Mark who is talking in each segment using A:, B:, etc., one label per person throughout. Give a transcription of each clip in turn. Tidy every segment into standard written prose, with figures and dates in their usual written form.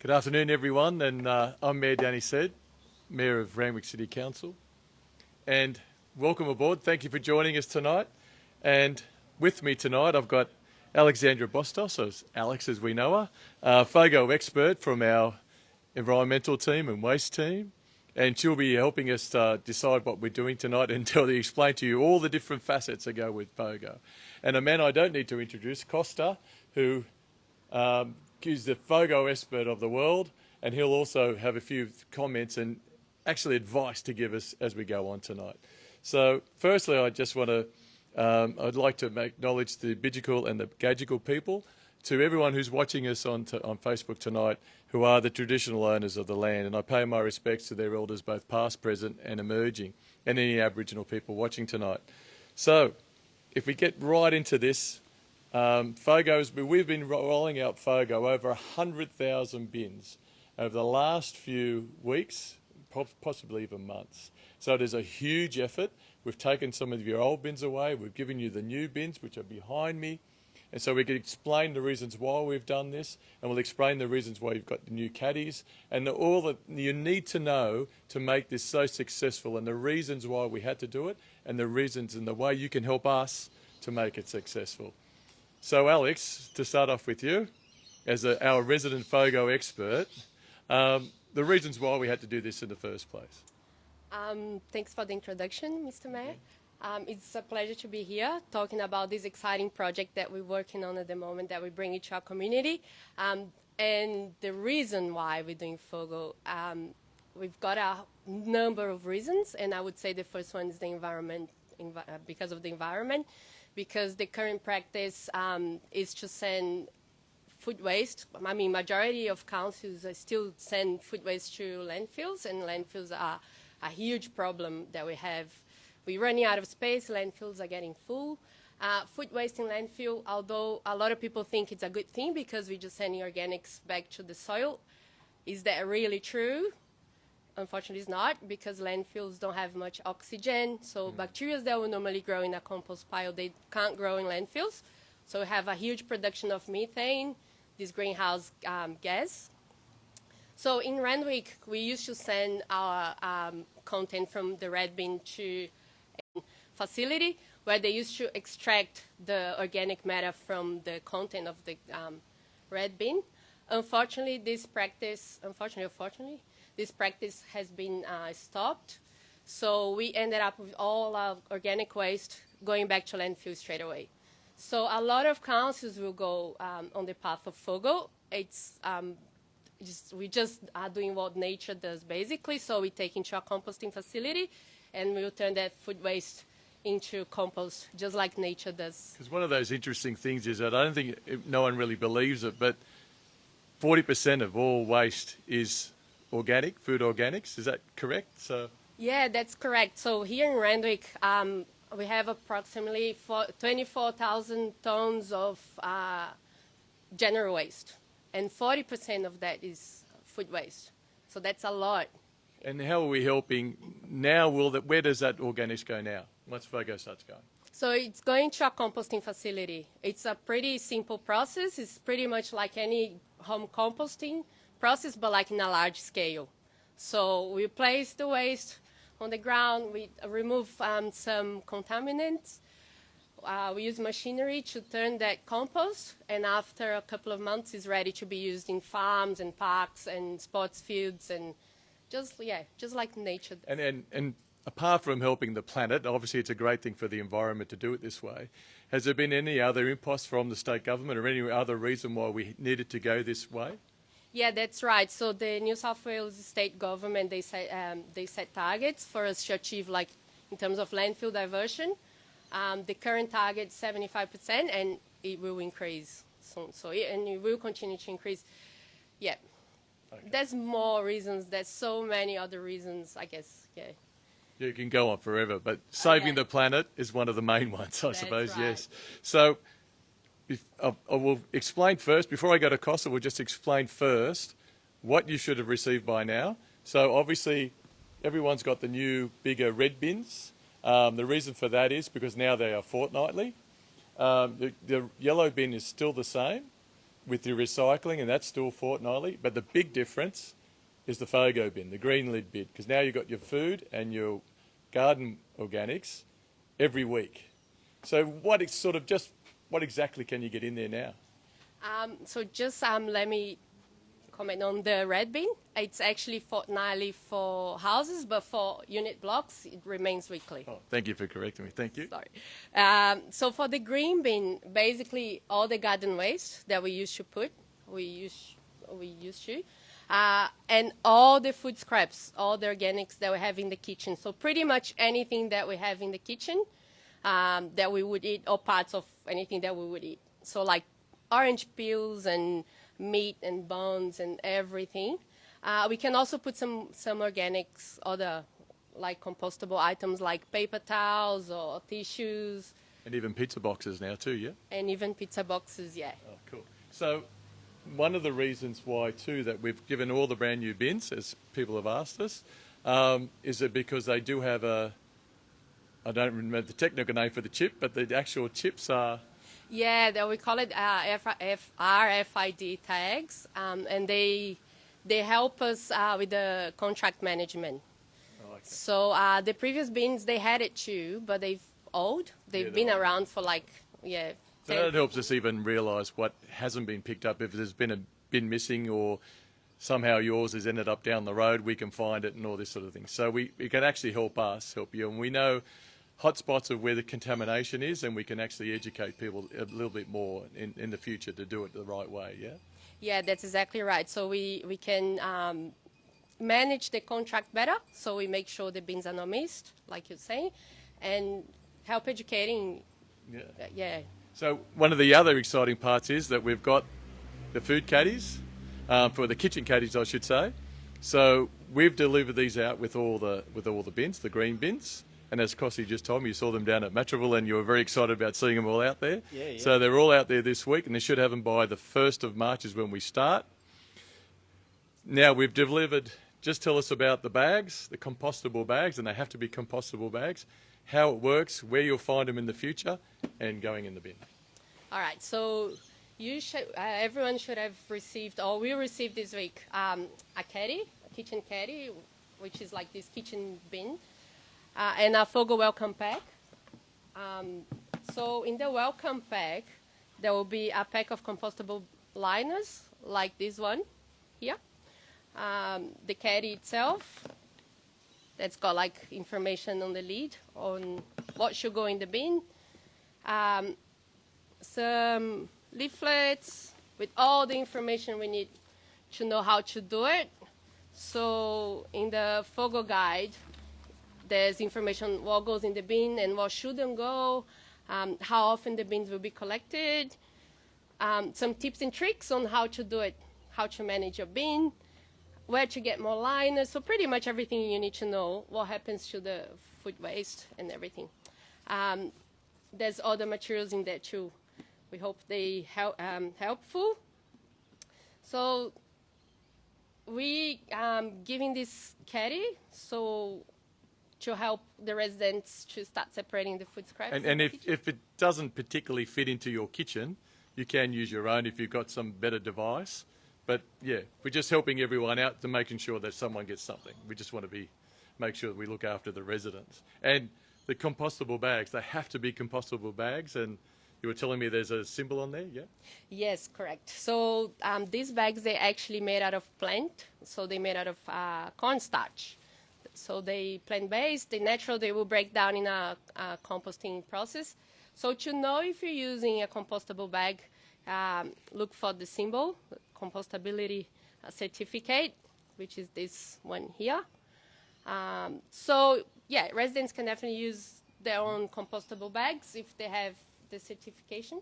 A: Good afternoon, everyone, and I'm Mayor Danny Said, Mayor of Randwick City Council, and welcome aboard. Thank you for joining us tonight. And with me tonight, I've got Alexandra Bostos, or Alex as we know her, FOGO expert from our environmental team and waste team, and she'll be helping us decide what we're doing tonight and explain to you all the different facets that go with FOGO. And a man I don't need to introduce, Costa, who is the FOGO expert of the world, and he'll also have a few comments and actually advice to give us as we go on tonight. So firstly, I just want to, I'd like to acknowledge the Bidjigal and the Gadigal people, to everyone who's watching us on Facebook tonight, who are the traditional owners of the land, and I pay my respects to their elders, both past, present and emerging, and any Aboriginal people watching tonight. So if we get right into this, we've been rolling out FOGO over 100,000 bins over the last few weeks, possibly even months. So it is a huge effort. We've taken some of your old bins away. We've given you the new bins, which are behind me. And so we can explain the reasons why we've done this, and we'll explain the reasons why you've got the new caddies, and all that you need to know to make this so successful, and the reasons why we had to do it, and the reasons and the way you can help us to make it successful. So Alex, to start off with you, as our resident FOGO expert, the reasons why we had to do this in the first place.
B: Thanks for the introduction, Mr. Mayor. It's a pleasure to be here talking about this exciting project that we're working on at the moment that we bring it to our community. And the reason why we're doing FOGO, we've got a number of reasons, and I would say the first one is the environment, because of the environment. Because the current practice is to send food waste. I mean, majority of councils still send food waste to landfills, and landfills are a huge problem that we have. We're running out of space, landfills are getting full. Food waste in landfill, although a lot of people think it's a good thing because we're just sending organics back to the soil, is that really true? Unfortunately, it's not, because landfills don't have much oxygen. So bacteria that will normally grow in a compost pile, they can't grow in landfills. So we have a huge production of methane, this greenhouse gas. So in Randwick, we used to send our content from the red bin to a facility where they used to extract the organic matter from the content of the red bin. Unfortunately, this practice has been stopped. So we ended up with all our organic waste going back to landfill straight away. So a lot of councils will go on the path of FOGO. It's we just are doing what nature does, basically. So we take into a composting facility, and we'll turn that food waste into compost, just like nature does.
A: Because one of those interesting things is that I don't think no one really believes it, but 40% of all waste is organic, food organics. Is that correct? So
B: yeah, that's correct. So here in Randwick, we have approximately 24,000 tons of general waste, and 40% of that is food waste. So that's a lot.
A: And how are we helping now? Where does that organics go now once FOGO starts going?
B: So it's going to a composting facility. It's a pretty simple process. It's pretty much like any home composting process, but like in a large scale. So we place the waste on the ground. We remove some contaminants. We use machinery to turn that compost, and after a couple of months, it's ready to be used in farms and parks and sports fields, and just like nature.
A: And apart from helping the planet, obviously it's a great thing for the environment to do it this way. Has there been any other impost from the state government or any other reason why we needed to go this way?
B: Yeah, that's right. So the New South Wales state government, they set targets for us to achieve, like in terms of landfill diversion. The current target is 75%, and it will increase soon. And it will continue to increase. Yeah. Okay. There's more reasons. There's so many other reasons, I guess. Yeah.
A: You can go on forever, but saving the planet is one of the main ones, I suppose.
B: Right.
A: Yes. So I will explain first, before I go to Costa, we'll just explain first what you should have received by now. So obviously everyone's got the new bigger red bins. The reason for that is because now they are fortnightly. The yellow bin is still the same. with your recycling, and that's still fortnightly. But the big difference is the FOGO bin, the green lid bin, because now you've got your food and your garden organics every week. So what exactly can you get in there now?
B: Let me comment on the red bin. It's actually fortnightly for houses, but for unit blocks, it remains weekly.
A: Oh, thank you for correcting me. Thank you.
B: Sorry. So for the green bin, basically all the garden waste that we used to, and all the food scraps, all the organics that we have in the kitchen. So pretty much anything that we have in the kitchen that we would eat, or parts of anything that we would eat. So like orange peels and meat and bones and everything. We can also put some organics, other like compostable items like paper towels or tissues.
A: And even pizza boxes now too, yeah?
B: And even pizza boxes, yeah.
A: Oh, cool. So one of the reasons why too that we've given all the brand new bins, as people have asked us, is that because they do have I don't remember the technical name for the chip, but the actual chips are...
B: Yeah, we call it RFID tags, and they help us with the contract management.
A: Oh, okay.
B: So the previous bins, they had it too, but they've been around for like,
A: So that helps us even realise what hasn't been picked up. If there's been a bin missing or somehow yours has ended up down the road, we can find it and all this sort of thing. So it can actually help you. And we know hotspots of where the contamination is, and we can actually educate people a little bit more in the future to do it the right way, yeah?
B: Yeah, that's exactly right. So we can manage the contract better, so we make sure the bins are not missed, like you're saying, and help educating. Yeah.
A: So one of the other exciting parts is that we've got the food caddies, for the kitchen caddies, I should say. So we've delivered these out with all the bins, the green bins. And as Kossi just told me, you saw them down at Matraville and you were very excited about seeing them all out there.
C: Yeah.
A: So they're all out there this week, and they should have them by the 1st of March is when we start. Now we've delivered, just tell us about the bags, the compostable bags, and they have to be compostable bags, how it works, where you'll find them in the future, and going in the bin.
B: All right, so everyone should have received, or we received this week, a kitchen caddy, which is like this kitchen bin. And a FOGO welcome pack. So in the welcome pack, there will be a pack of compostable liners, like this one here. The caddy itself, that's got like information on the lid on what should go in the bin. Some leaflets with all the information we need to know how to do it. So in the FOGO guide, there's information what goes in the bin and what shouldn't go, how often the bins will be collected, some tips and tricks on how to do it, how to manage your bin, where to get more liners, so pretty much everything you need to know, what happens to the food waste and everything. There's other materials in there too. We hope they helpful. So we giving this caddy, so to help the residents to start separating the food scraps.
A: And if it doesn't particularly fit into your kitchen, you can use your own if you've got some better device. But yeah, we're just helping everyone out to making sure that someone gets something. We just want to make sure that we look after the residents. And the compostable bags, they have to be compostable bags. And you were telling me there's a symbol on there, yeah?
B: Yes, correct. So these bags, they're actually made out of plant. So they're made out of cornstarch. So they plant-based, they're natural, they will break down in a composting process. So to know if you're using a compostable bag, look for the symbol, compostability certificate, which is this one here. So yeah, residents can definitely use their own compostable bags if they have the certification.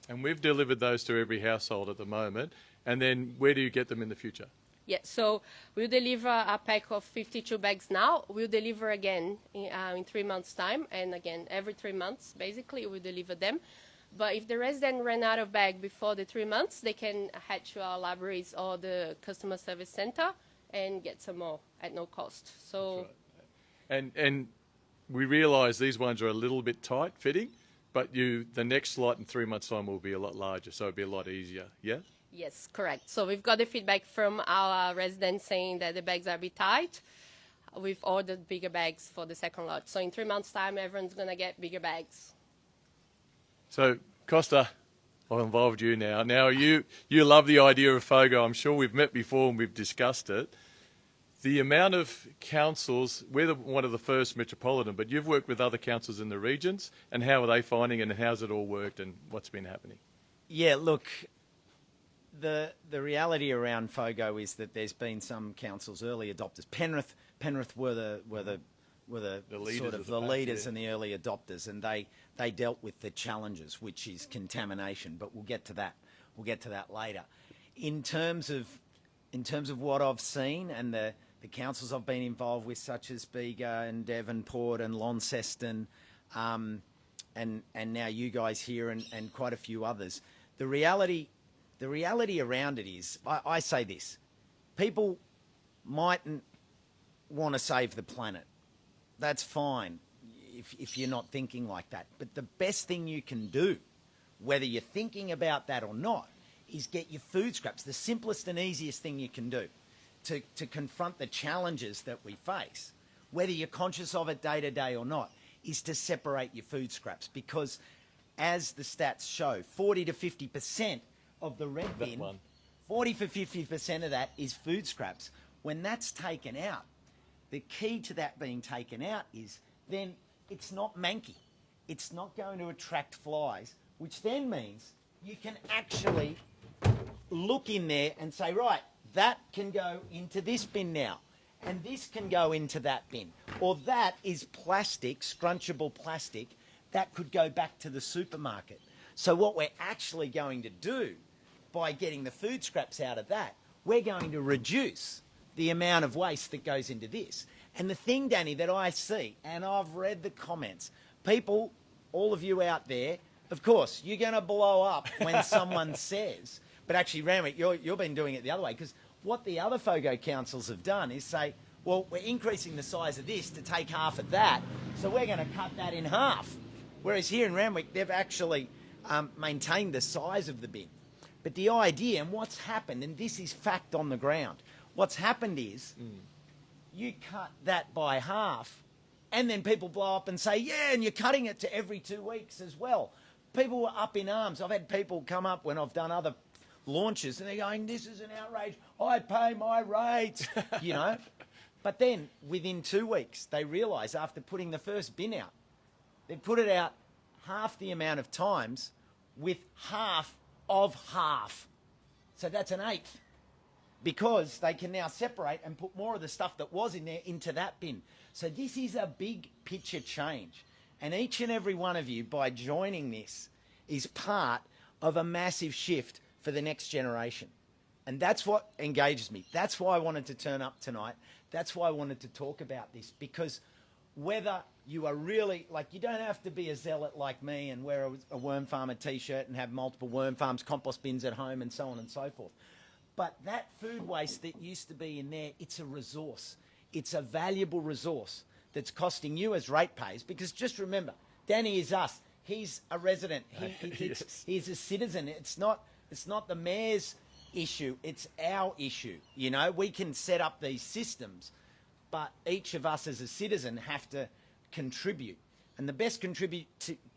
A: And we've delivered those to every household at the moment. And then where do you get them in the future?
B: Yeah, so we'll deliver a pack of 52 bags now. We'll deliver again in 3 months' time. And again, every 3 months, basically, we'll deliver them. But if the resident ran out of bag before the 3 months, they can head to our libraries or the customer service center and get some more at no cost. So,
A: right. And we realise these ones are a little bit tight fitting. but the next lot in 3 months' time will be a lot larger, so it'll be a lot easier. Yeah.
B: Yes, correct. So we've got the feedback from our residents saying that the bags are a bit tight. We've ordered bigger bags for the second lot. So in 3 months' time, everyone's going to get bigger bags.
A: So Costa, I'll involve you now. Now you love the idea of FOGO. I'm sure we've met before and we've discussed it. The amount of councils, we're one of the first metropolitan, but you've worked with other councils in the regions, and how are they finding it, and how's it all worked, and what's been happening?
C: Yeah, look, the reality around FOGO is that there's been some councils early adopters. Penrith were the
A: leaders
C: sort
A: of
C: of
A: the
C: the
A: pack,
C: leaders
A: yeah.
C: and the early adopters, and they dealt with the challenges, which is contamination. But we'll get to that. We'll get to that later. In terms of what I've seen and the councils I've been involved with, such as Bega and Devonport and Launceston, and now you guys here and quite a few others, the reality around it is, I say this: people mightn't want to save the planet. That's fine if you're not thinking like that. But the best thing you can do, whether you're thinking about that or not, is get your food scraps. The simplest and easiest thing you can do to confront the challenges that we face, whether you're conscious of it day to day or not, is to separate your food scraps. Because as the stats show, 40 to 50% of the red bin, 40 to 50% of that is food scraps. When that's taken out, the key to that being taken out is then it's not manky. It's not going to attract flies, which then means you can actually look in there and say, right, that can go into this bin now, and this can go into that bin. Or that is plastic, scrunchable plastic, that could go back to the supermarket. So what we're actually going to do by getting the food scraps out of that, we're going to reduce the amount of waste that goes into this. And the thing, Danny, that I see, and I've read the comments, people, all of you out there, of course, you're going to blow up when someone says, but actually, Randwick, you've been doing it the other way, because what the other FOGO councils have done is say, well, we're increasing the size of this to take half of that, so we're going to cut that in half. Whereas here in Randwick, they've actually maintained the size of the bin. But the idea, and what's happened, and this is fact on the ground, what's happened is you cut that by half, and then people blow up and say, yeah, and you're cutting it to every 2 weeks as well. People were up in arms. I've had people come up when I've done other launches, and they're going, this is an outrage. I pay my rates, you know. But then within 2 weeks, they realise after putting the first bin out, they put it out half the amount of times with half of half. So that's an eighth. Because they can now separate and put more of the stuff that was in there into that bin. So this is a big picture change. And each and every one of you, by joining this, is part of a massive shift for the next generation. And that's what engages me. That's why I wanted to turn up tonight. That's why I wanted to talk about this. Because whether you are really, like, you don't have to be a zealot like me and wear a worm farmer t-shirt and have multiple worm farms, compost bins at home and so on and so forth. But that food waste that used to be in there, it's a resource. It's a valuable resource that's costing you as ratepayers. Because just remember, Danny is us. He's a resident.
A: Yes.
C: He's a citizen. It's not the mayor's issue. It's our issue. You know, we can set up these systems, but each of us as a citizen have to contribute. And the best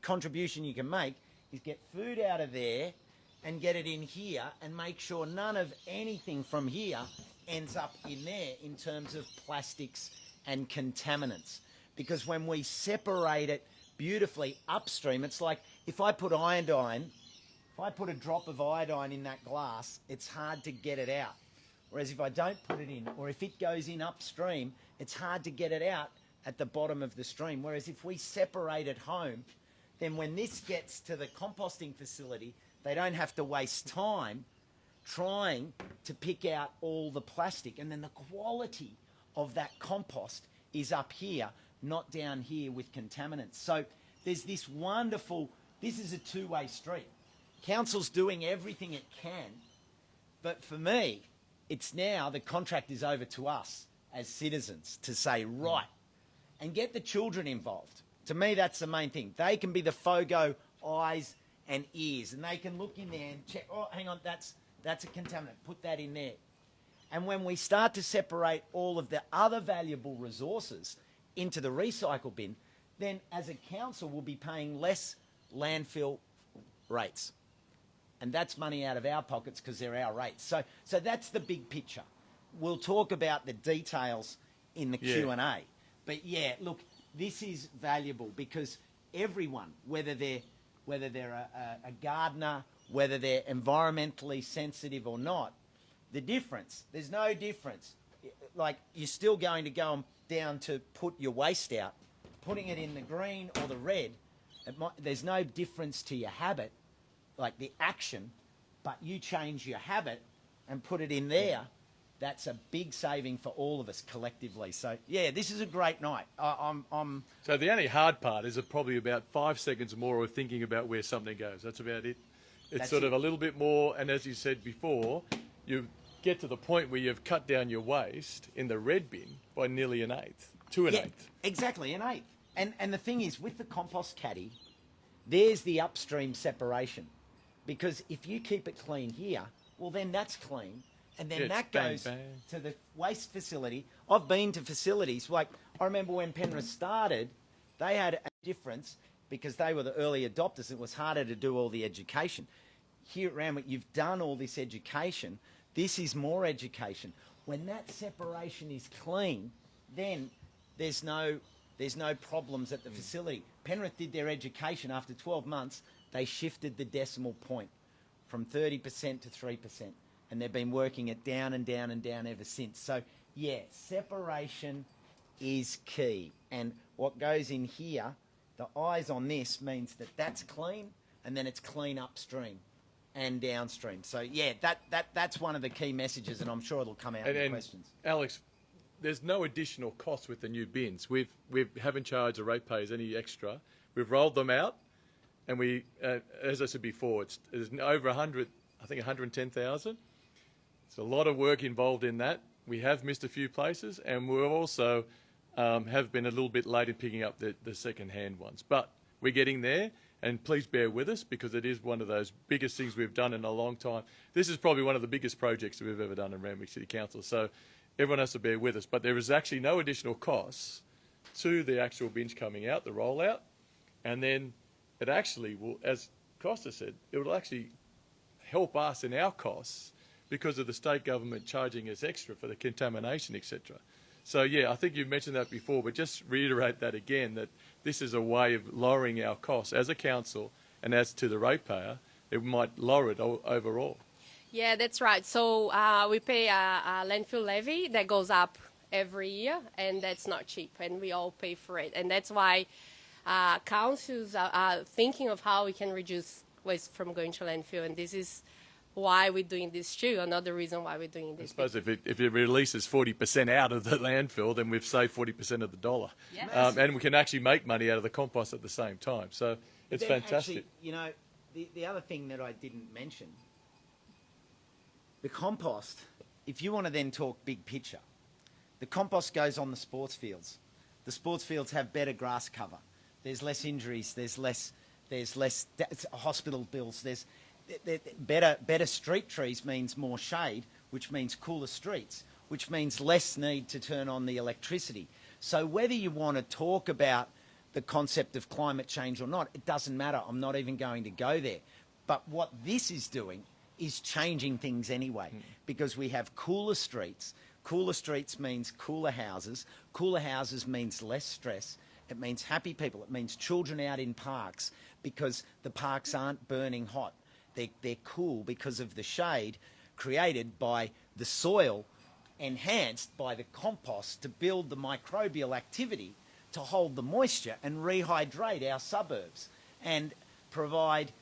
C: contribution you can make is get food out of there and get it in here and make sure none of anything from here ends up in there in terms of plastics and contaminants. Because when we separate it beautifully upstream, it's like if I put iodine, if I put a drop of iodine in that glass, it's hard to get it out. Whereas if I don't put it in, or if it goes in upstream, it's hard to get it out at the bottom of the stream. Whereas if we separate at home, then when this gets to the composting facility, they don't have to waste time trying to pick out all the plastic. And then the quality of that compost is up here, not down here with contaminants. So there's this wonderful, this is a two-way street. Council's doing everything it can, but for me, it's now the contract is over to us as citizens to say, right, and get the children involved. To me, that's the main thing. They can be the FOGO eyes and ears, and they can look in there and check, oh, hang on, that's a contaminant. Put that in there. And when we start to separate all of the other valuable resources into the recycle bin, then as a council we'll be paying less landfill rates. And that's money out of our pockets because they're our rates. So that's the big picture. We'll talk about the details in the Q&A. But yeah, look, this is valuable because everyone, whether they're a gardener, whether they're environmentally sensitive or not, there's no difference. Like, you're still going to go down to put your waste out, putting it in the green or the red. There's no difference to your habit, like the action, but you change your habit and put it in there. That's a big saving for all of us collectively. So yeah, this is a great night.
A: So the only hard part is probably about 5 seconds more of thinking about where something goes. That's about it. It's sort of a little bit more, and as you said before, you get to the point where you've cut down your waste in the red bin by nearly an eighth, to an eighth.
C: Exactly, an eighth. And the thing is, with the compost caddy, there's the upstream separation. Because if you keep it clean here, well, then that's clean. And then that goes to the waste facility. I've been to facilities, like, I remember when Penrith started, they had a difference because they were the early adopters. It was harder to do all the education. Here at Randwick, you've done all this education. This is more education. When that separation is clean, then there's no problems at the facility. Penrith did their education. After 12 months, they shifted the decimal point from 30% to 3%. And they've been working it down and down and down ever since. So, yeah, separation is key. And what goes in here, the eyes on this means that that's clean, and then it's clean upstream and downstream. So, yeah, that's one of the key messages, and I'm sure it'll come out in the questions.
A: Alex, there's no additional cost with the new bins. We haven't charged the ratepayers any extra. We've rolled them out, and we, as I said before, it's over 100, I think 110,000. It's a lot of work involved in that. We have missed a few places, and we also have been a little bit late in picking up the second-hand ones. But we're getting there, and please bear with us because it is one of those biggest things we've done in a long time. This is probably one of the biggest projects that we've ever done in Randwick City Council, so everyone has to bear with us. But there is actually no additional costs to the actual bins coming out, the rollout, and then it actually will, as Costa said, it will actually help us in our costs because of the state government charging us extra for the contamination, etc. So, yeah, I think you've mentioned that before, but just reiterate that again, that this is a way of lowering our costs as a council, and as to the ratepayer, it might lower it overall.
B: Yeah, that's right. So we pay a landfill levy that goes up every year, and that's not cheap, and we all pay for it. And that's why councils are thinking of how we can reduce waste from going to landfill, and this is why we're doing this too. Another reason why we're doing this.
A: I suppose if it releases 40% out of the landfill, then we've saved 40% of the dollar.
B: Yeah.
A: And we can actually make money out of the compost at the same time. So it's fantastic.
C: Actually, you know, the other thing that I didn't mention, the compost, if you want to then talk big picture, the compost goes on the sports fields. The sports fields have better grass cover. There's less injuries. There's less hospital bills. There's better street trees means more shade, which means cooler streets, which means less need to turn on the electricity. So whether you want to talk about the concept of climate change or not, it doesn't matter. I'm not even going to go there. But what this is doing is changing things anyway, because we have cooler streets. Cooler streets means cooler houses. Cooler houses means less stress. It means happy people. It means children out in parks because the parks aren't burning hot. They're cool because of the shade created by the soil, enhanced by the compost to build the microbial activity to hold the moisture and rehydrate our suburbs and provide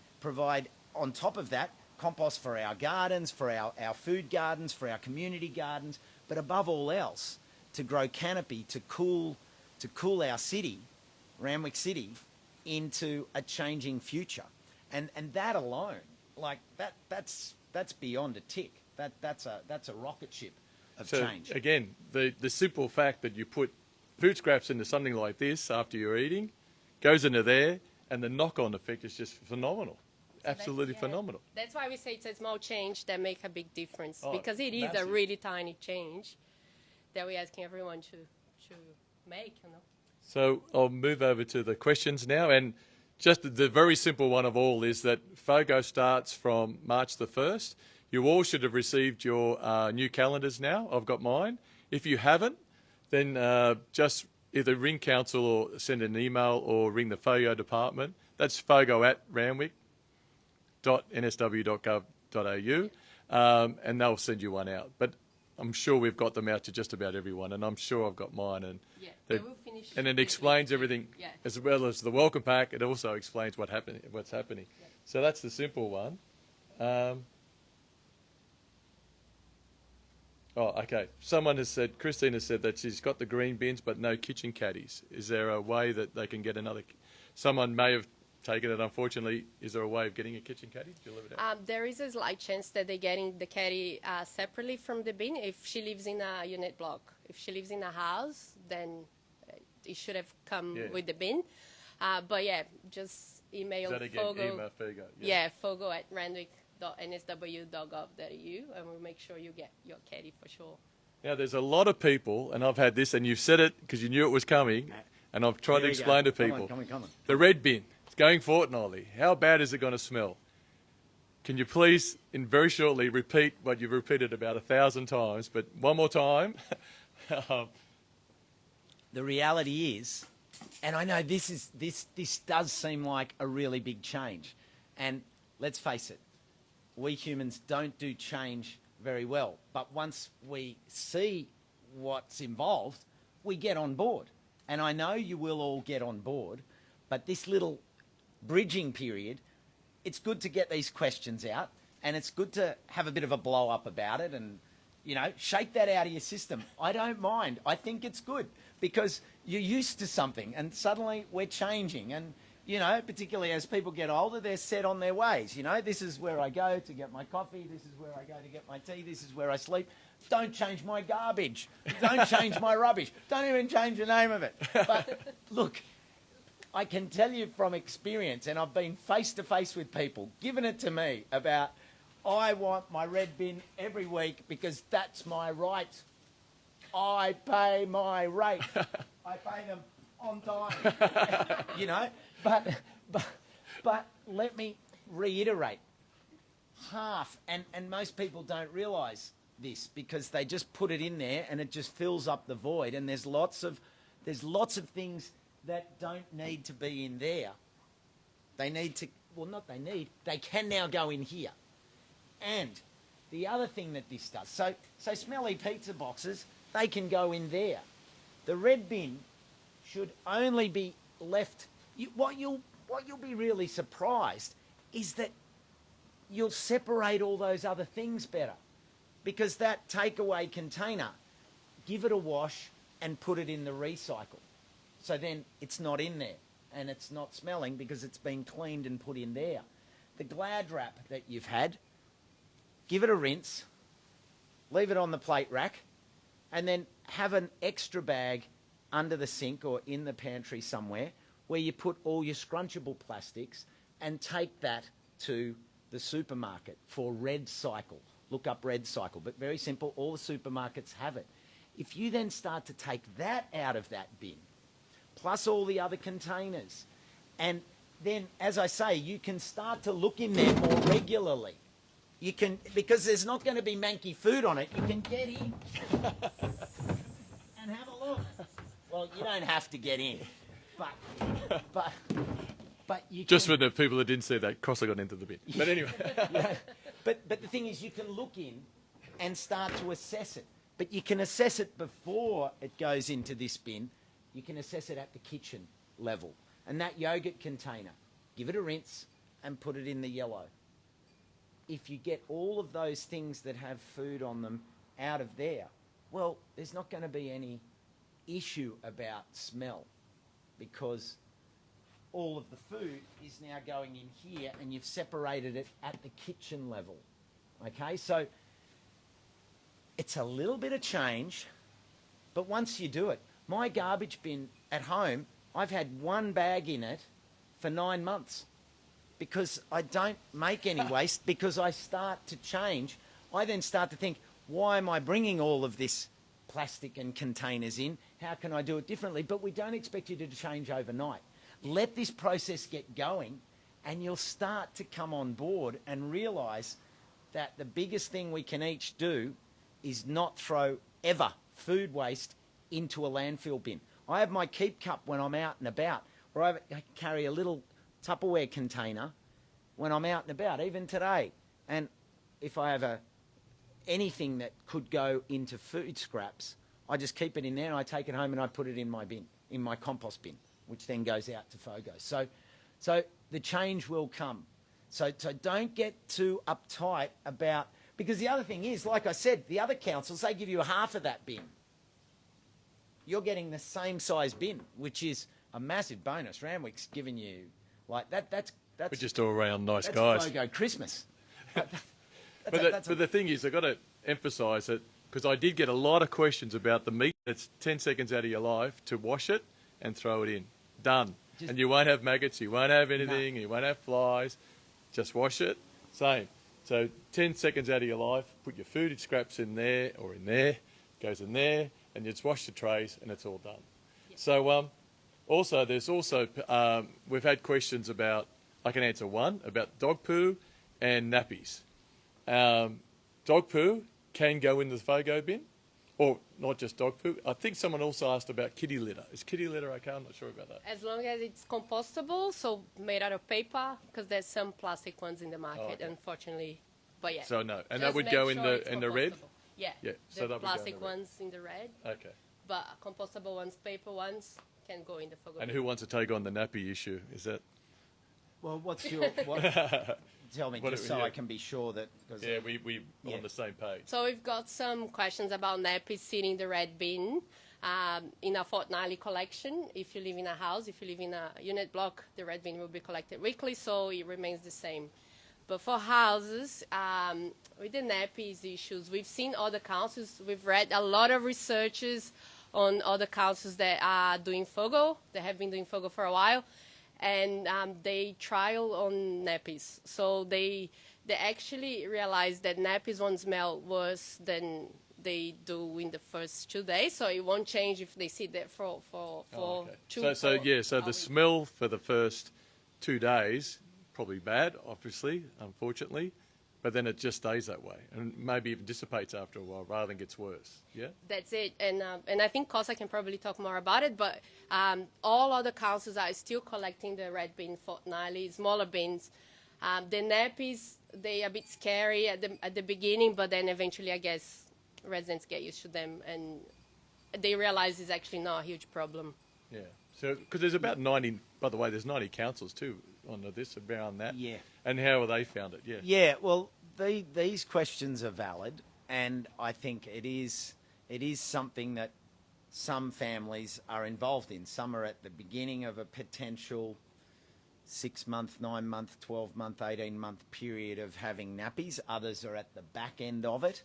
C: on top of that compost for our gardens, for our food gardens, for our community gardens, but above all else to grow canopy to cool our city, Randwick City, into a changing future. And that alone, like that's beyond a tick. That's a rocket ship of change.
A: Again, the simple fact that you put food scraps into something like this after you're eating goes into there, and the knock-on effect is just phenomenal. Absolutely
B: Yeah.
A: phenomenal.
B: That's why we say it's a small change that make a big difference,
A: Oh,
B: because it is a
A: massive.
B: really tiny change that we're asking everyone to make.
A: So I'll move over to the questions now, and just the very simple one of all is that FOGO starts from March the 1st. You all should have received your new calendars now. I've got mine. If you haven't, then just either ring council or send an email or ring the FOGO department. That's fogo@randwick.nsw.gov.au, and they'll send you one out. But I'm sure we've got them out to just about everyone, and I'm sure I've got mine. And
B: Yeah,
A: they-
B: they will finish
A: and it
B: this
A: explains
B: week.
A: everything,
B: Yeah.
A: as well as the welcome pack. It also explains what's happening. So that's the simple one. Okay. Someone has said, Christine has said that she's got the green bins but no kitchen caddies. Is there a way that they can get another? Someone may have taken it, unfortunately. Is there a way of getting a kitchen caddy delivered out?
B: There is a slight chance that they're getting the caddy separately from the bin if she lives in a unit block. If she lives in a house, then it should have come
A: Yeah.
B: with the bin. But yeah, just email
A: Is that again,
B: Fogo.
A: email Fogo?
B: Yeah, fogo@randwick.nsw.gov.au, and we'll make sure you get your caddy for sure.
A: Now, there's a lot of people, and I've had this, and you've said it because you knew it was coming, and I've tried to
C: Here we go.
A: explain to
C: Come on,
A: people.
C: come on.
A: The red bin, it's going fortnightly. How bad is it going to smell? Can you please, in very shortly, repeat what you've repeated about 1,000 times, but one more time?
C: The reality is, and I know this does seem like a really big change, and let's face it, we humans don't do change very well. But once we see what's involved, we get on board. And I know you will all get on board, but this little bridging period, it's good to get these questions out, and it's good to have a bit of a blow up about it and, you know, shake that out of your system. I don't mind. I think it's good because you're used to something and suddenly we're changing. And, you know, particularly as people get older, they're set on their ways. You know, this is where I go to get my coffee. This is where I go to get my tea. This is where I sleep. Don't change my garbage. Don't change my rubbish. Don't even change the name of it. But look, I can tell you from experience, and I've been face to face with people giving it to me about, I want my red bin every week because that's my right. I pay my rate. I pay them on time. You know, but let me reiterate, half, and most people don't realise this because they just put it in there and it just fills up the void, and there's lots of things that don't need to be in there. They need to, well, not they need, they can now go in here. And the other thing that this does, so smelly pizza boxes, they can go in there. The red bin should only be left. What you'll be really surprised is that you'll separate all those other things better, because that takeaway container, give it a wash and put it in the recycle. So then it's not in there and it's not smelling because it's been cleaned and put in there. The Glad wrap that you've had, give it a rinse, leave it on the plate rack, and then have an extra bag under the sink or in the pantry somewhere where you put all your scrunchable plastics, and take that to the supermarket for Red Cycle. Look up Red Cycle, but very simple, all the supermarkets have it. If you then start to take that out of that bin, plus all the other containers, and then, as I say, you can start to look in there more regularly. You can, because there's not going to be manky food on it, you can get in and have a look. Well, you don't have to get in, but you
A: Just
C: can,
A: for the people that didn't see that, Crosser got into the bin. But anyway.
C: but the thing is, you can look in and start to assess it. But you can assess it before it goes into this bin. You can assess it at the kitchen level. And that yogurt container, give it a rinse and put it in the yellow. If you get all of those things that have food on them out of there, well, there's not going to be any issue about smell, because all of the food is now going in here and you've separated it at the kitchen level. Okay, so it's a little bit of change, but once you do it, my garbage bin at home I've had one bag in it for 9 months because I don't make any waste because I start to change. I then start to think, why am I bringing all of this plastic and containers in? How can I do it differently? But we don't expect you to change overnight. Let this process get going and you'll start to come on board and realise that the biggest thing we can each do is not throw ever food waste into a landfill bin. I have my keep cup when I'm out and about, or I carry a little Tupperware container when I'm out and about, even today. And if I have anything that could go into food scraps, I just keep it in there and I take it home and I put it in my bin, in my compost bin, which then goes out to FOGO. So the change will come. So don't get too uptight about, because the other thing is, like I said, the other councils, they give you half of that bin. You're getting the same size bin, which is a massive bonus. Randwick's giving you like that. That's
A: We're just all around nice
C: that's
A: guys.
C: FOGO Christmas.
A: But the thing is, I've got to emphasise it because I did get a lot of questions about the meat. It's 10 seconds out of your life to wash it and throw it in. Done. And you won't have maggots, you won't have anything, you won't have flies. Just wash it. Same. So 10 seconds out of your life, put your food scraps in there or in there, goes in there, and you just wash the trays and it's all done. Yep. So also, there's also, we've had questions about, I can answer one, about dog poo and nappies. Dog poo can go in the FOGO bin, or not just dog poo. I think someone also asked about kitty litter. Is kitty litter okay? I'm not sure about that.
B: As long as it's compostable, so made out of paper, because there's some plastic ones in the market, unfortunately. But yeah.
A: So no, and
B: just
A: that would
B: make
A: go
B: sure
A: in the red.
B: Yeah.
A: Yeah, so that
B: The
A: would go in
B: plastic
A: the red.
B: ones in the red,
A: Okay.
B: but compostable ones, paper ones, can go in the FOGO.
A: And who wants to take on the nappy issue? Is that?
C: Well, what's your... Tell me, just so I can be sure that...
A: Yeah, we on the same page.
B: So we've got some questions about nappies sitting in the red bin in a fortnightly collection. If you live in a house, if you live in a unit block, the red bin will be collected weekly, so it remains the same. But for houses, with the nappies issues, we've seen other councils, we've read a lot of researches on other councils that are doing FOGO, they have been doing FOGO for a while, and they trial on nappies. So they actually realized that nappies won't smell worse than they do in the first 2 days, so it won't change if they sit there for
A: Okay.
B: 2
A: So the
B: week.
A: smell for the first 2 days, probably bad, obviously, unfortunately, but then it just stays that way and maybe even dissipates after a while rather than gets worse. Yeah?
B: That's it, and I think Costa can probably talk more about it, but all other councils are still collecting the red bin fortnightly, smaller bins. The nappies, they are a bit scary at the beginning, but then eventually I guess residents get used to them and they realize it's actually not a huge problem.
A: Yeah. So, because there's about 90, by the way, there's 90 councils too on this, around that.
C: Yeah.
A: And how have they found it? Yeah.
C: Yeah, well, these questions are valid, and I think it is something that some families are involved in. Some are at the beginning of a potential 6-month, 9-month, 12-month, 18-month period of having nappies. Others are at the back end of it.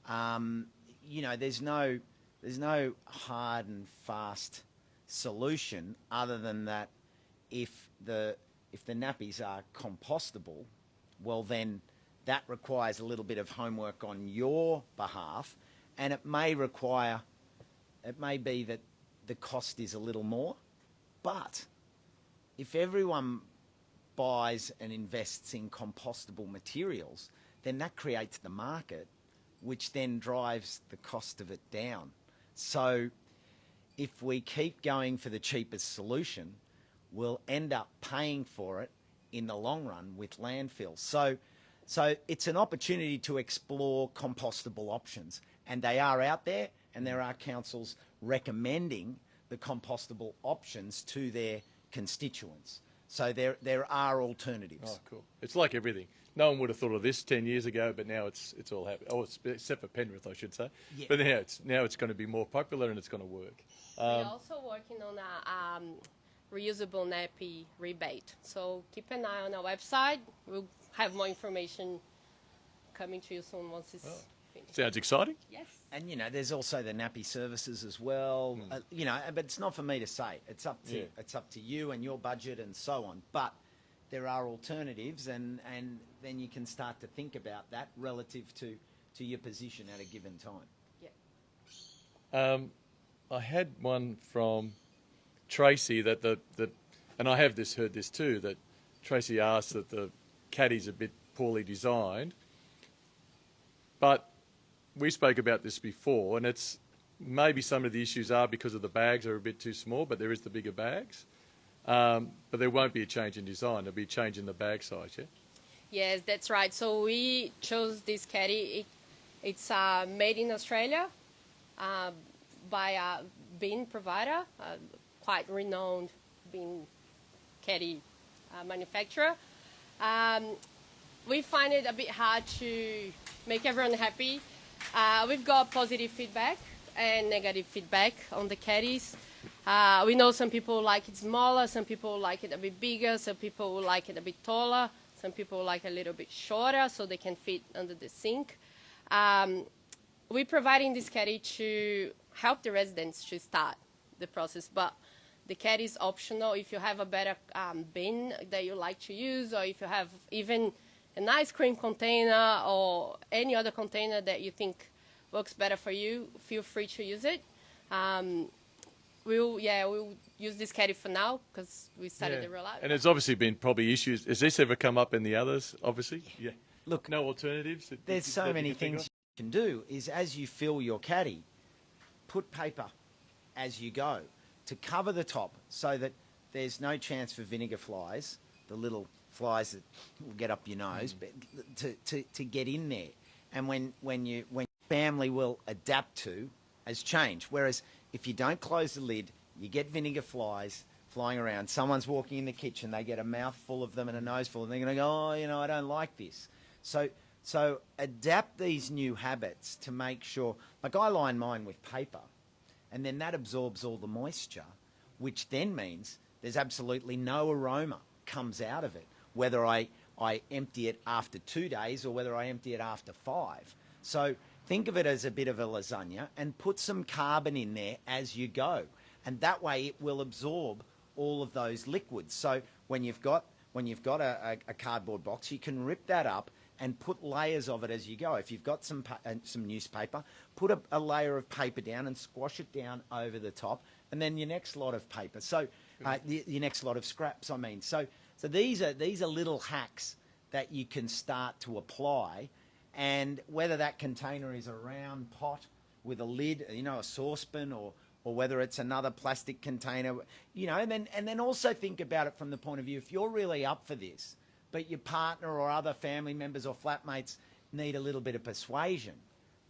C: You know, there's no hard and fast solution other than that if the nappies are compostable, well then that requires a little bit of homework on your behalf, and it may be that the cost is a little more, but if everyone buys and invests in compostable materials, then that creates the market, which then drives the cost of it down. So if we keep going for the cheapest solution, we'll end up paying for it in the long run with landfills. So it's an opportunity to explore compostable options, and they are out there, and there are councils recommending the compostable options to their constituents. So there are alternatives.
A: Oh, cool. It's like everything. No one would have thought of this 10 years ago, but now it's all happening. Oh, except for Penrith, I should say.
C: Yeah.
A: But now it's going to be more popular and it's going to work.
B: We're also working on a reusable nappy rebate. So keep an eye on our website. We'll have more information coming to you soon once it's
A: Sounds exciting.
B: Yes.
C: And you know, there's also the nappy services as well. You know, but it's not for me to say. It's up to it's up to you and your budget and so on. But there are alternatives, and then you can start to think about that relative to your position at a given time.
B: Yeah.
A: I had one from Tracy that and I have heard this too, that Tracy asked that the caddy's a bit poorly designed, but we spoke about this before, and it's maybe some of the issues are because of the bags are a bit too small, but there is the bigger bags. But there won't be a change in design. There'll be a change in the bag size, yeah?
B: Yes, that's right. So we chose this caddy. It's made in Australia by a bean provider, a quite renowned bean caddy manufacturer. We find it a bit hard to make everyone happy. We've got positive feedback and negative feedback on the caddies. We know some people like it smaller, some people like it a bit bigger, some people like it a bit taller, some people like a little bit shorter so they can fit under the sink. We're providing this caddy to help the residents to start the process, but the caddy is optional if you have a better bin that you like to use, or if you have even an ice cream container or any other container that you think works better for you, feel free to use it. We'll use this caddy for now because we started the rollout.
A: And there's obviously been probably issues. Has this ever come up in the others, obviously? Yeah.
C: Look,
A: no alternatives?
C: There's so many things you can do. Is as you fill your caddy, put paper as you go to cover the top so that there's no chance for vinegar flies, the little flies that will get up your nose, but to get in there. And when your family will adapt to as change. Whereas if you don't close the lid, you get vinegar flies flying around. Someone's walking in the kitchen, they get a mouthful of them and a noseful, and they're going to go, oh, you know, I don't like this. So adapt these new habits to make sure, like I line mine with paper, and then that absorbs all the moisture, which then means there's absolutely no aroma comes out of it, whether I empty it after 2 days or whether I empty it after 5. So think of it as a bit of a lasagna and put some carbon in there as you go. And that way it will absorb all of those liquids. So when you've got a cardboard box, you can rip that up and put layers of it as you go. If you've got some newspaper, put a layer of paper down and squash it down over the top, and then your next lot of paper. So your next lot of scraps, I mean. So these are little hacks that you can start to apply, and whether that container is a round pot with a lid, you know, a saucepan, or whether it's another plastic container, you know, and then also think about it from the point of view, if you're really up for this, but your partner or other family members or flatmates need a little bit of persuasion,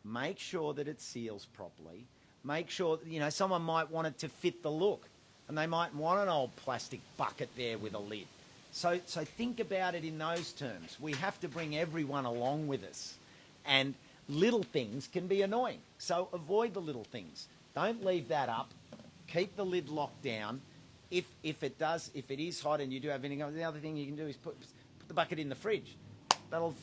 C: make sure that it seals properly. Make sure, you know, someone might want it to fit the look, and they might want an old plastic bucket there with a lid. So think about it in those terms. We have to bring everyone along with us, and little things can be annoying. So avoid the little things. Don't leave that up. Keep the lid locked down. If it is hot and you do have vinegar, the other thing you can do is put the bucket in the fridge. That'll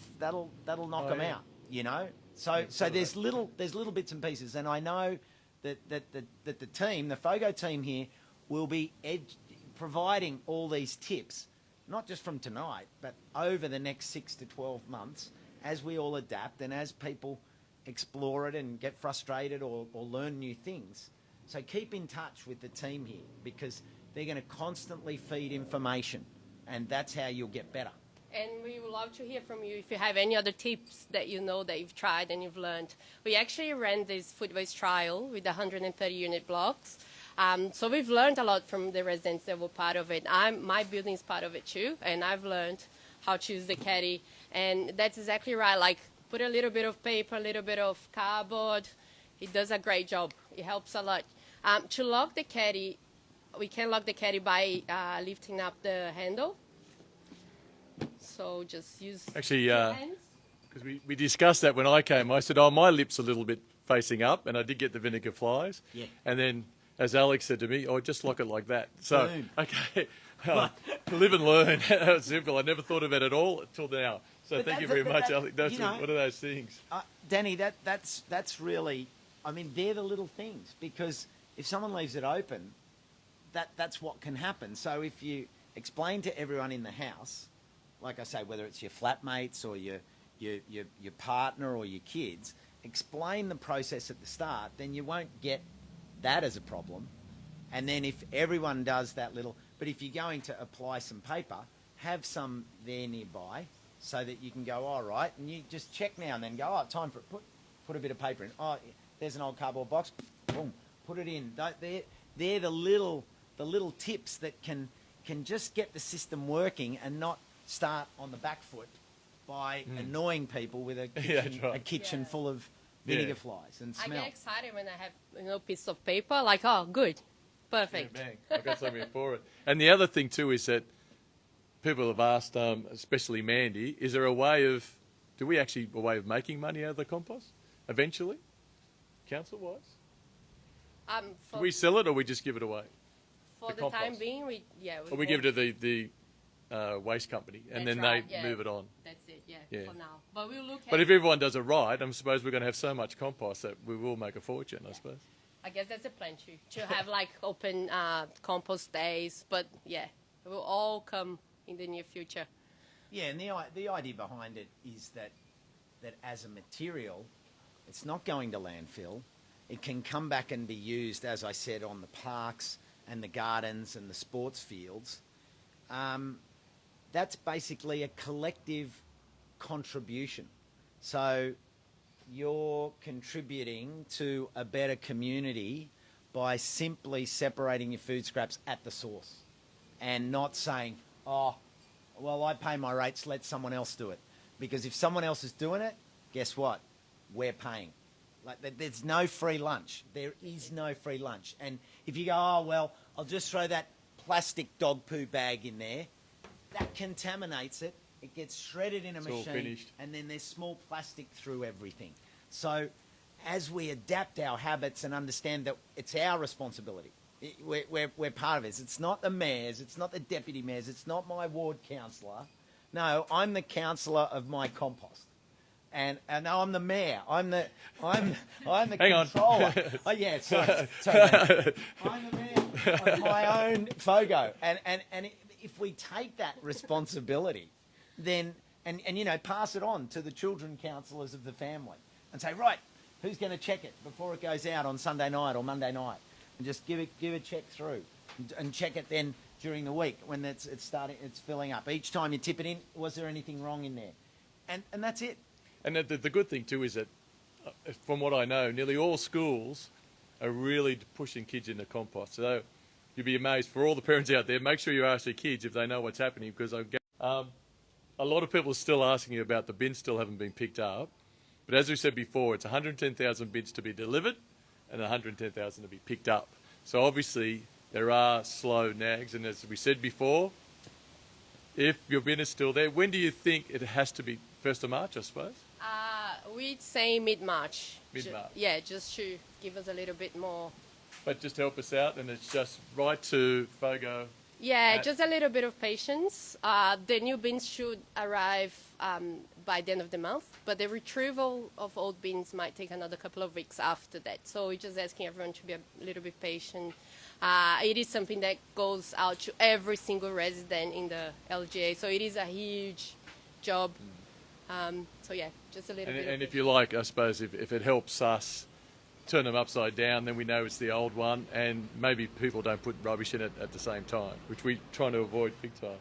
C: knock them out. You know. So there's little bits and pieces, and I know that the team, the Fogo team here, will be providing all these tips, not just from tonight, but over the next 6 to 12 months, as we all adapt and as people explore it and get frustrated or learn new things. So keep in touch with the team here, because they're going to constantly feed information, and that's how you'll get better.
B: And we would love to hear from you if you have any other tips that you know that you've tried and you've learned. We actually ran this food waste trial with 130 unit blocks. So we've learned a lot from the residents that were part of it. My building is part of it too, and I've learned how to use the caddy. And that's exactly right. Like, put a little bit of paper, a little bit of cardboard. It does a great job. It helps a lot. To lock the caddy, we can lock the caddy by lifting up the handle. So just use your hands.
A: Because we discussed that when I came. I said, oh, my lip's a little bit facing up, and I did get the vinegar flies.
C: Yeah.
A: And then, as Alex said to me, oh, just lock it like that. So,
C: Boom.
A: okay, live and learn. That was simple. I never thought of it at all until now. So
C: But
A: thank you
C: that-
A: very
C: but
A: much,
C: that-
A: Alex. That's
C: you know-
A: one of those things.
C: Danny, that's really, I mean, they're the little things, because if someone leaves it open, that's what can happen. So if you explain to everyone in the house, like I say, whether it's your flatmates or your partner or your kids, explain the process at the start, then you won't get that as a problem. And then if everyone does that little, but if you're going to apply some paper, have some there nearby so that you can go, all right, and you just check now and then go, oh, time for it. Put a bit of paper in. Oh, there's an old cardboard box. Boom, put it in. They're the little tips that can just get the system working and not start on the back foot by annoying people with a
A: Yeah,
C: kitchen,
A: that's right.
C: a kitchen
B: Yeah.
C: full of
A: Yeah.
C: vinegar flies and
B: I
C: smell.
B: get excited when I have a piece of paper, like, oh, good, perfect.
A: Yeah, bang. I've got something for it. And the other thing too is that people have asked, especially Mandy, is there a way of making money out of the compost eventually, council-wise? Do
B: For,
A: we sell it or we just give it away?
B: for
A: the
B: the time
A: compost?
B: being,
A: Or we give it to the waste company and
B: That's
A: then
B: right,
A: they
B: yeah.
A: move it on?
B: That's it,
A: Yeah.
B: for now. But we'll look at
A: But if everyone does it right, I suppose we're going to have so much compost that we will make a fortune, I suppose.
B: I guess that's a plan to have like open compost days. But yeah, it will all come in the near future.
C: Yeah, and the idea behind it is that as a material, it's not going to landfill. It can come back and be used, as I said, on the parks and the gardens and the sports fields. That's basically a collective contribution. So you're contributing to a better community by simply separating your food scraps at the source and not saying, oh, well, I pay my rates, let someone else do it. Because if someone else is doing it, guess what? We're paying. Like, there's no free lunch. There is no free lunch. And if you go, oh, well, I'll just throw that plastic dog poo bag in there, that contaminates it. It gets shredded in a
A: It's all
C: machine.
A: finished.
C: And then there's small plastic through everything. So as we adapt our habits and understand that it's our responsibility, we're part of it. It's not the mayor's, it's not the deputy mayor's, it's not my ward councillor. No, I'm the councillor of my compost. And no, I'm the mayor. I'm the
A: Hang on.
C: controller. Oh yeah, sorry. Man. I'm the mayor of my own FOGO. And if we take that responsibility, then and you know, pass it on to the children counsellors of the family and say, right, who's going to check it before it goes out on Sunday night or Monday night, and just give a check through and check it then during the week when it's filling up. Each time you tip it in, was there anything wrong in there? And that's it.
A: And the good thing too is that, from what I know, nearly all schools are really pushing kids into compost. So you'd be amazed, for all the parents out there, make sure you ask your kids if they know what's happening, because a lot of people are still asking you about the bins still haven't been picked up. But as we said before, it's 110,000 bins to be delivered and 110,000 to be picked up. So obviously there are slow nags, and as we said before, if your bin is still there, when do you think it has to be? 1st of March, I suppose?
B: We'd say mid-March.
A: Mid-March.
B: Yeah, just to give us a little bit more.
A: But just help us out, and it's just right to FOGO.
B: Yeah, just a little bit of patience. The new bins should arrive by the end of the month, but the retrieval of old bins might take another couple of weeks after that. So we're just asking everyone to be a little bit patient. It is something that goes out to every single resident in the LGA, so it is a huge job. So yeah, just a little bit.
A: And if you like, I suppose, if it helps us turn them upside down, then we know it's the old one, and maybe people don't put rubbish in it at the same time, which we're trying to avoid big time.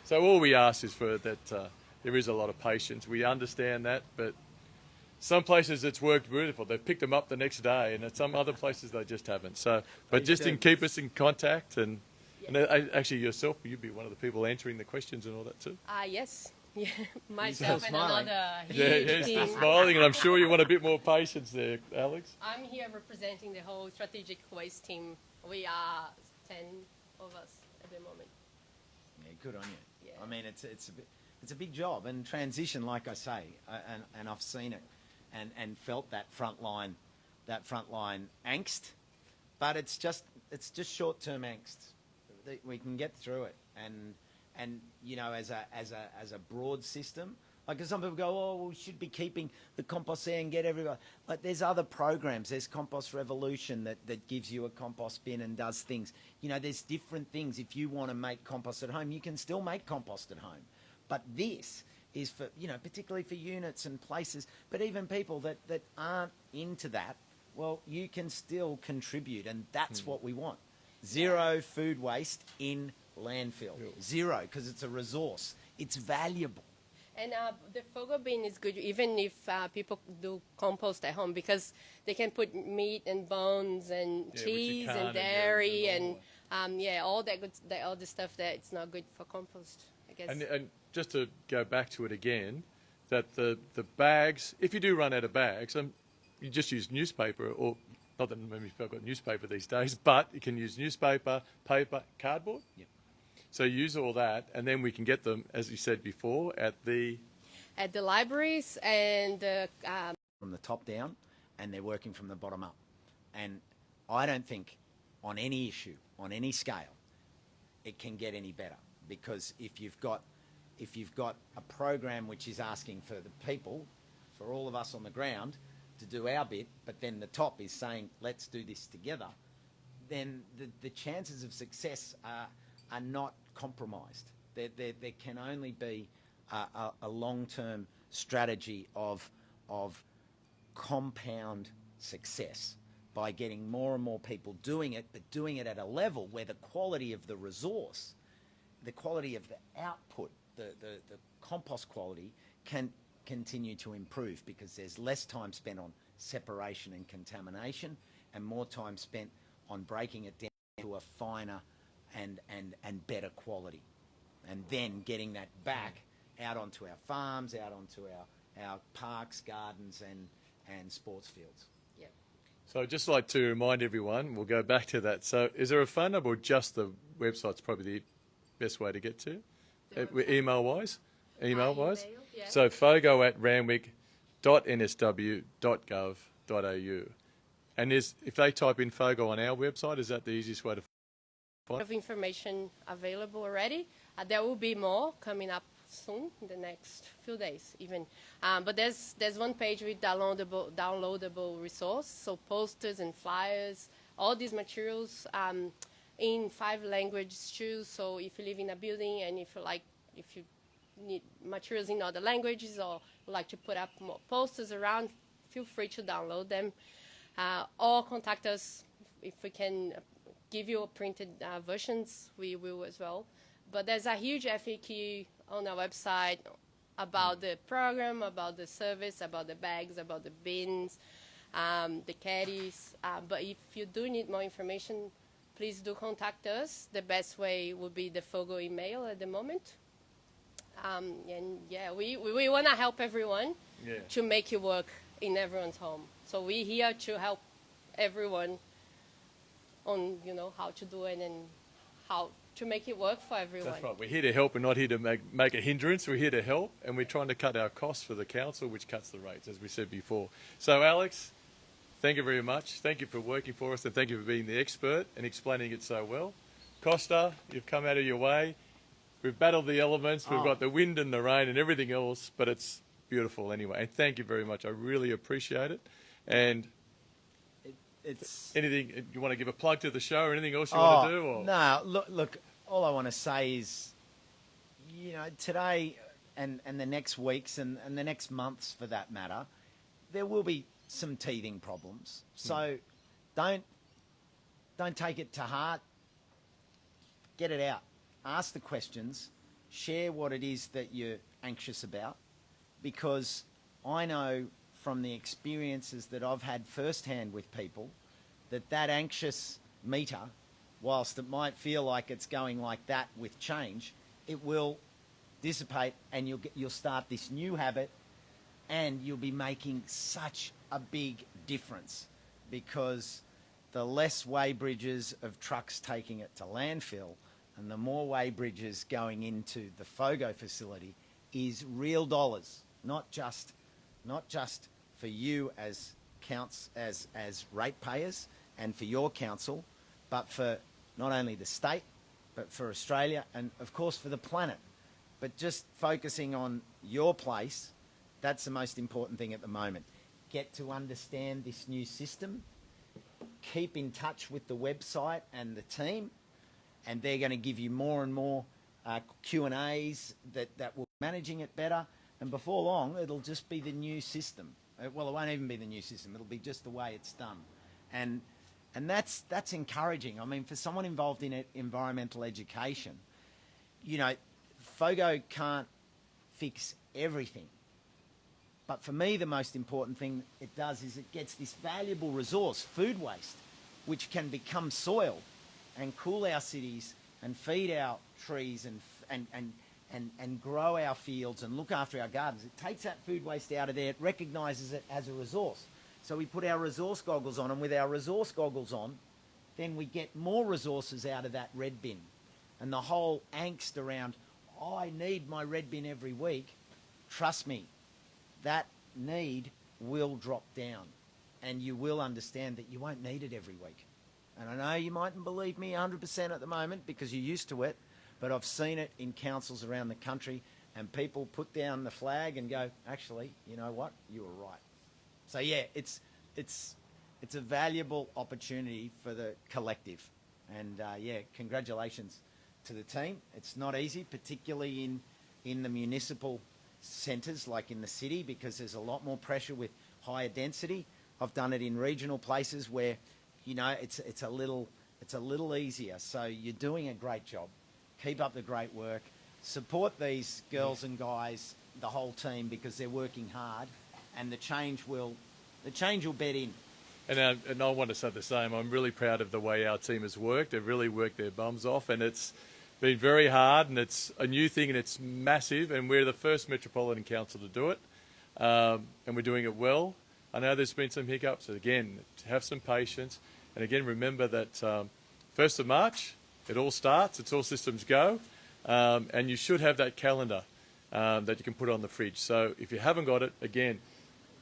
A: So all we ask is for that there is a lot of patience. We understand that, but some places it's worked beautiful. They've picked them up the next day, and at some other places they just haven't. So, but just keep us in contact, and actually yourself, you'd be one of the people answering the questions and all that too.
B: Yes. Yeah, myself and
C: smiling.
B: another
A: Yeah,
B: huge
A: yes,
B: team.
A: you're smiling, and I'm sure you want a bit more patience there, Alex.
B: I'm here representing the whole strategic waste team. We are 10 of us at the moment.
C: Yeah, good on you.
B: Yeah.
C: I mean, it's a big job, and transition, like I say, and I've seen it, and felt that frontline angst, but it's just short-term angst. We can get through it, and you know, as a broad system, Like, 'cause some people go, oh, well, we should be keeping the compost there and get everybody. Like, there's other programs. There's Compost Revolution that gives you a compost bin and does things. You know, there's different things. If you want to make compost at home, you can still make compost at home. But this is for, you know, particularly for units and places, but even people that aren't into that, well, you can still contribute, and that's what we want. Zero food waste in landfill. Zero, because it's a resource. It's valuable.
B: And the Fogo bin is good even if people do compost at home, because they can put meat and bones and
A: which you
B: cheese
A: can't
B: and
A: in the
B: dairy
A: normal
B: and all that good, all the stuff that it's not good for compost, I guess.
A: And just to go back to it again, that the bags, if you do run out of bags, you just use newspaper, or not that many people have got newspaper these days, but you can use newspaper, paper, cardboard.
C: Yep.
A: So use all that, and then we can get them, as you said before, at the
B: libraries and
C: From the top down, and they're working from the bottom up. And I don't think on any issue, on any scale, it can get any better, because if you've got a program which is asking for the people, for all of us on the ground, to do our bit, but then the top is saying, let's do this together, then the chances of success are not compromised. There can only be a long-term strategy of compound success by getting more and more people doing it, but doing it at a level where the quality of the resource, the quality of the output, the compost quality can continue to improve, because there's less time spent on separation and contamination and more time spent on breaking it down to a finer and better quality, and then getting that back out onto our farms, out onto our parks, gardens and sports fields.
B: yeah.
A: So I'd just like to remind everyone, we'll go back to that. So is there a phone number, or just the website's probably the best way to get to? Email-wise? Email-wise?
B: Email, yeah.
A: So fogo@randwick.nsw.gov.au. And if they type in Fogo on our website, is that the easiest way to find
B: Of information available already. There will be more coming up soon, in the next few days even. But there's one page with downloadable resource, so posters and flyers, all these materials in 5 languages too. So if you live in a building and if you need materials in other languages, or would like to put up more posters around, feel free to download them, or contact us if we can give you printed versions. We will as well. But there's a huge FAQ on our website about the program, about the service, about the bags, about the bins, the caddies. But if you do need more information, please do contact us. The best way would be the Fogo email at the moment. And yeah, we want to help everyone to make it work in everyone's home. So we're here to help everyone on, how to do it and how to make it work for everyone.
A: That's right. We're here to help. We're not here to make a hindrance. We're here to help, and we're trying to cut our costs for the council, which cuts the rates, as we said before. So, Alex, thank you very much. Thank you for working for us, and thank you for being the expert and explaining it so well. Costa, you've come out of your way. We've battled the elements. We've got the wind and the rain and everything else, but it's beautiful anyway. And thank you very much. I really appreciate it. And
C: It's
A: anything you want to give a plug to the show, or anything else you want to do? Or?
C: No, look. All I want to say is, today and the next weeks and the next months, for that matter, there will be some teething problems. So don't take it to heart. Get it out. Ask the questions. Share what it is that you're anxious about, because I know from the experiences that I've had firsthand with people that anxious meter, whilst it might feel like it's going like that with change, it will dissipate, and you'll start this new habit, and you'll be making such a big difference, because the less weighbridges of trucks taking it to landfill and the more weighbridges going into the Fogo facility is real dollars, not just for you as ratepayers and for your council, but for not only the state, but for Australia and, of course, for the planet. But just focusing on your place, that's the most important thing at the moment. Get to understand this new system, keep in touch with the website and the team, and they're going to give you more and more Q&As that will be managing it better. And before long, it'll just be the new system. Well, it won't even be the new system. It'll be just the way it's done. And that's encouraging. I mean, for someone involved in environmental education, you know, FOGO can't fix everything. But for me, the most important thing it does is it gets this valuable resource, food waste, which can become soil and cool our cities and feed our trees and grow our fields and look after our gardens. It takes that food waste out of there. It recognises it as a resource. So we put our resource goggles on, and with our resource goggles on, then we get more resources out of that red bin. And the whole angst around, oh, I need my red bin every week, trust me, that need will drop down, and you will understand that you won't need it every week. And I know you mightn't believe me 100% at the moment because you're used to it, but I've seen it in councils around the country, and people put down the flag and go, actually, you know what, you were right. So yeah, it's a valuable opportunity for the collective, and yeah, congratulations to the team. It's not easy, particularly in the municipal centres like in the city, because there's a lot more pressure with higher density. I've done it in regional places where, you know, it's a little easier. So you're doing a great job. Keep up the great work. Support these girls and guys, the whole team, because they're working hard, and the change will bed in.
A: And I want to say the same. I'm really proud of the way our team has worked. They've really worked their bums off, and it's been very hard, and it's a new thing, and it's massive, and we're the first Metropolitan Council to do it, and we're doing it well. I know there's been some hiccups. Again, have some patience, and again, remember that 1st of March, it all starts, it's all systems go, and you should have that calendar that you can put on the fridge. So if you haven't got it, again,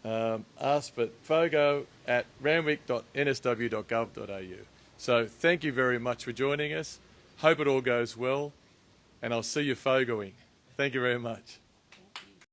A: ask for FOGO at randwick.nsw.gov.au. So thank you very much for joining us. Hope it all goes well, and I'll see you FOGOing. Thank you very much.